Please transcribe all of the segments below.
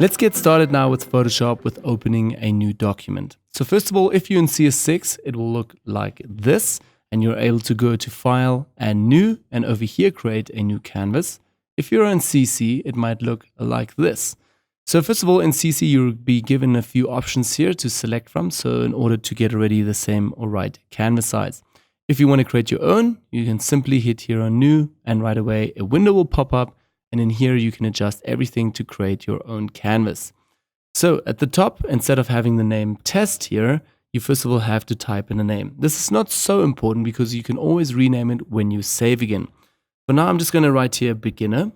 Let's get started now with Photoshop with opening a new document. So first of all, if you're in CS6, it will look like this, and you're able to go to File and New, and over here create a new canvas. If you're in CC, it might look like this. So first of all, in CC, you'll be given a few options here to select from, so in order to get already the same or right canvas size. If you want to create your own, you can simply hit here on New, and right away a window will pop up, and in here you can adjust everything to create your own canvas. So at the top, instead of having the name test here, you first of all have to type in a name. This is not so important because you can always rename it when you save again. For now, I'm just going to write here beginner.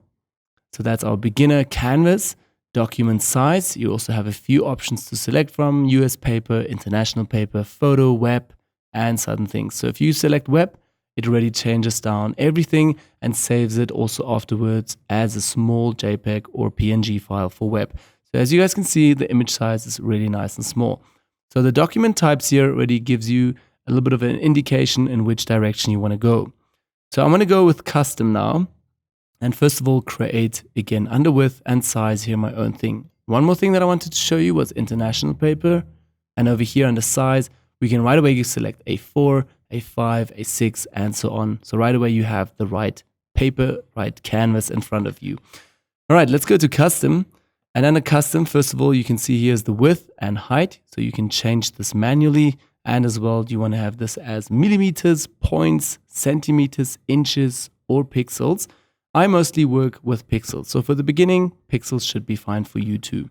So that's our beginner canvas. Document size, you also have a few options to select from: US paper, international paper, photo, web, and certain things. So if you select web, it already changes down everything and saves it also afterwards as a small JPEG or PNG file for web. So as you guys can see, the image size is really nice and small. So the document types here already gives you a little bit of an indication in which direction you want to go. So I'm going to go with custom now. And first of all, create again under width and size here my own thing. One more thing that I wanted to show you was international paper. And over here under size, we can right away select A4, A5, A6, and so on. So right away you have the right paper, right canvas in front of you. All right, let's go to custom. And under custom, first of all, you can see here's the width and height. So you can change this manually. And as well, you want to have this as millimeters, points, centimeters, inches, or pixels. I mostly work with pixels. So for the beginning, pixels should be fine for you too.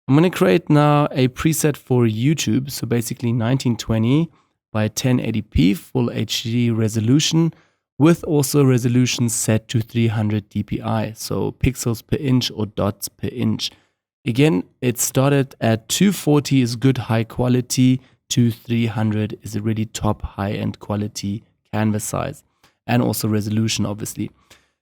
I'm going to create now a preset for YouTube. So basically 1920 by 1080p full HD resolution with also resolution set to 300 dpi. So pixels per inch or dots per inch. Again, it started at 240 is good high quality to 300 is a really top high end quality canvas size and also resolution obviously.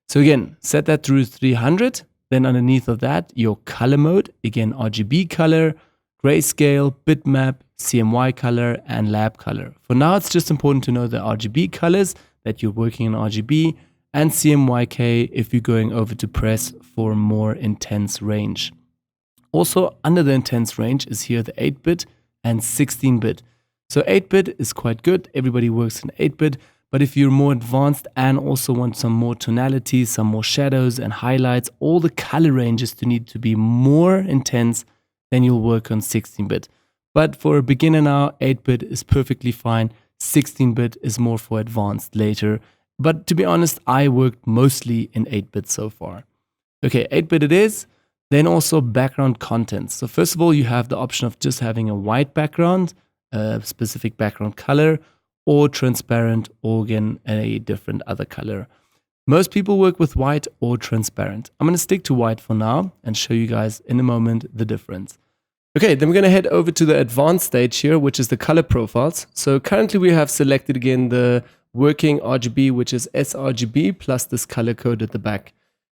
So again, set that through 300. Then underneath of that, your color mode, again, RGB color, grayscale, bitmap, CMY color, and lab color. For now, it's just important to know the RGB colors that you're working in RGB and CMYK if you're going over to press for more intense range. Also, under the intense range is here the 8-bit and 16-bit. So 8-bit is quite good. Everybody works in 8-bit. But if you're more advanced and also want some more tonalities, some more shadows and highlights, all the color ranges need to be more intense, then you'll work on 16-bit. But for a beginner now, 8-bit is perfectly fine. 16-bit is more for advanced later. But to be honest, I worked mostly in 8-bit so far. Okay, 8-bit it is. Then also background content. So first of all, you have the option of just having a white background, a specific background color, or transparent, or again, a different other color. Most people work with white or transparent. I'm going to stick to white for now and show you guys in a moment the difference. Okay, then we're going to head over to the advanced stage here, which is the color profiles. So currently we have selected again the working RGB, which is sRGB plus this color code at the back.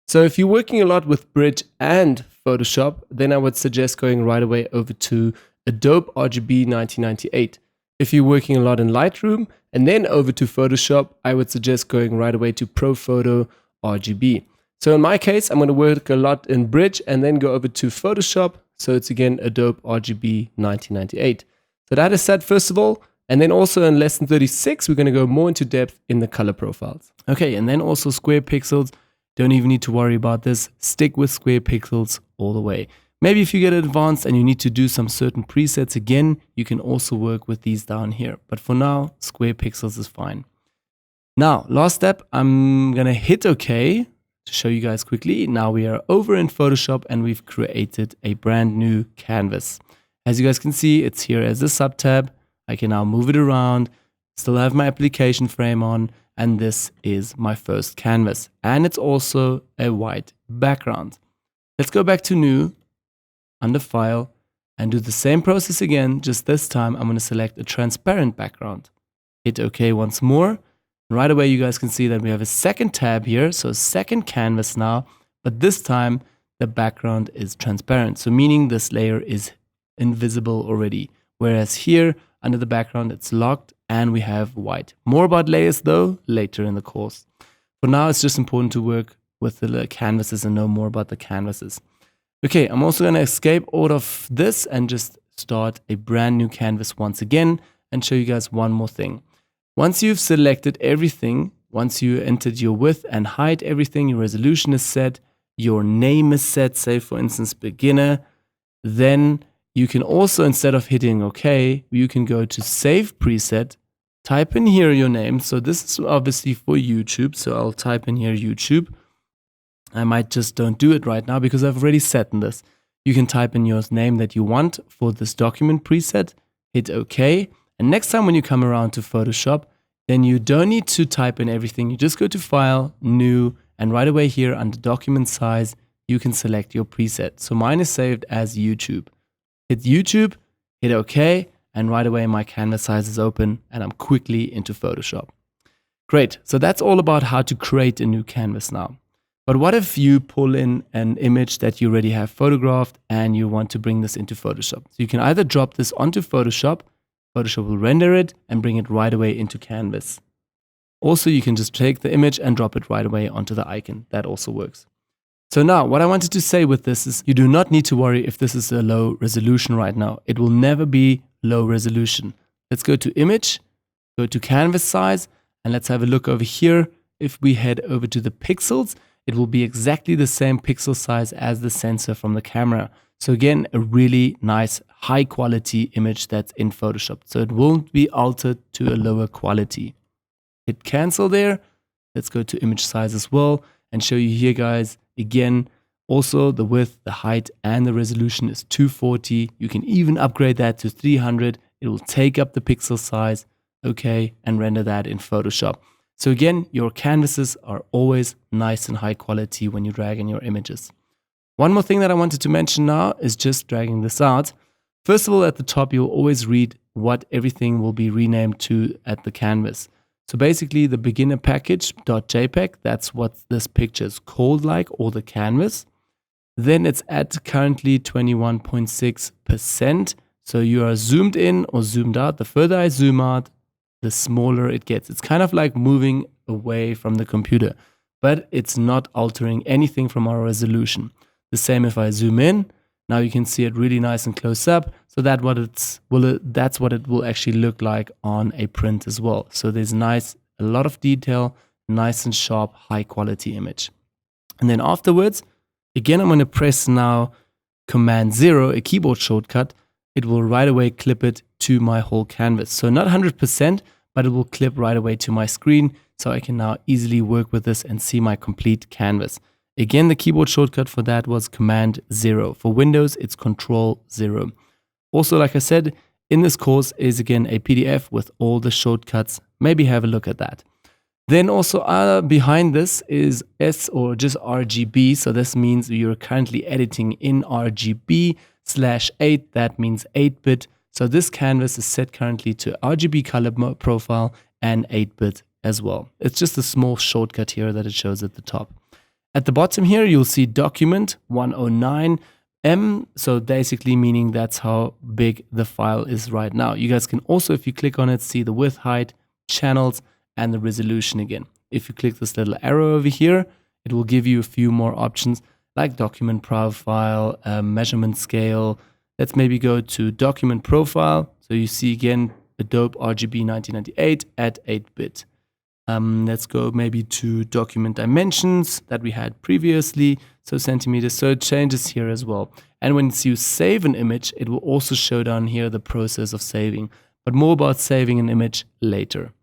So if you're working a lot with Bridge and Photoshop, then I would suggest going right away over to Adobe RGB 1998. If you're working a lot in Lightroom and then over to Photoshop, I would suggest going right away to ProPhoto RGB. So in my case, I'm going to work a lot in Bridge and then go over to Photoshop. So it's again Adobe RGB 1998. So that is set first of all. And then also in lesson 36, we're going to go more into depth in the color profiles. Okay, and then also square pixels. Don't even need to worry about this. Stick with square pixels all the way. Maybe if you get advanced and you need to do some certain presets again, you can also work with these down here. But for now, square pixels is fine. Now, last step, I'm going to hit OK to show you guys quickly. Now we are over in Photoshop and we've created a brand new canvas. As you guys can see, it's here as a subtab. I can now move it around, still have my application frame on, and this is my first canvas. And it's also a white background. Let's go back to New, under File, and do the same process again, just this time I'm going to select a transparent background. Hit OK once more. And right away you guys can see that we have a second tab here, so a second canvas now, but this time the background is transparent, so meaning this layer is invisible already. Whereas here, under the background, it's locked and we have white. More about layers though, later in the course. For now, it's just important to work with the canvases and know more about the canvases. Okay, I'm also going to escape out of this and just start a brand new canvas once again and show you guys one more thing. Once you've selected everything, once you entered your width and height, everything, your resolution is set, your name is set, say for instance beginner, then you can also, instead of hitting OK, you can go to Save Preset, type in here your name. So this is obviously for YouTube, so I'll type in here YouTube. I might just don't do it right now because I've already set in this. You can type in your name that you want for this document preset, hit OK, and next time when you come around to Photoshop, then you don't need to type in everything. You just go to File, New, and right away here under Document Size, you can select your preset. So mine is saved as YouTube. Hit YouTube, hit OK, and right away my canvas size is open and I'm quickly into Photoshop. Great, so that's all about how to create a new canvas now. But what if you pull in an image that you already have photographed and you want to bring this into Photoshop? So you can either drop this onto Photoshop, Photoshop will render it and bring it right away into Canvas. Also, you can just take the image and drop it right away onto the icon. That also works. So now, what I wanted to say with this is you do not need to worry if this is a low resolution right now. It will never be low resolution. Let's go to Image, go to Canvas Size, and let's have a look over here. If we head over to the pixels, it will be exactly the same pixel size as the sensor from the camera. So again, a really nice high quality image that's in Photoshop. So it won't be altered to a lower quality. Hit cancel there. Let's go to image size as well and show you here, guys. Again, also the width, the height, and the resolution is 240. You can even upgrade that to 300. It will take up the pixel size, okay, and render that in Photoshop. So again, your canvases are always nice and high quality when you drag in your images. One more thing that I wanted to mention now is just dragging this out. First of all, at the top, you'll always read what everything will be renamed to at the canvas. So basically the beginner package.jpg, that's what this picture is called like, or the canvas. Then it's at currently 21.6%. So you are zoomed in or zoomed out. The further I zoom out, the smaller it gets. It's kind of like moving away from the computer, but it's not altering anything from our resolution. The same if I zoom in. Now you can see it really nice and close up. So that's what it will actually look like on a print as well. So there's a lot of detail, nice and sharp, high quality image. And then afterwards, again, I'm going to press now Command 0, a keyboard shortcut. It will right away clip it to my whole canvas. So not 100%, but it will clip right away to my screen. So I can now easily work with this and see my complete canvas. Again, the keyboard shortcut for that was Command 0. For Windows, it's Control 0. Also, like I said, in this course is again a PDF with all the shortcuts. Maybe have a look at that. Then also behind this is S or just RGB. So this means you're currently editing in RGB/8. That means 8-bit. So this canvas is set currently to RGB color profile and 8-bit as well. It's just a small shortcut here that it shows at the top. At the bottom here, you'll see document 109M. So basically meaning that's how big the file is right now. You guys can also, if you click on it, see the width, height, channels, and the resolution again. If you click this little arrow over here, it will give you a few more options like document profile, measurement scale. Let's maybe go to document profile. So you see again, Adobe RGB 1998 at 8-bit. Let's go maybe to document dimensions that we had previously, so centimeters, so it changes here as well. And when you save an image, it will also show down here the process of saving, but more about saving an image later.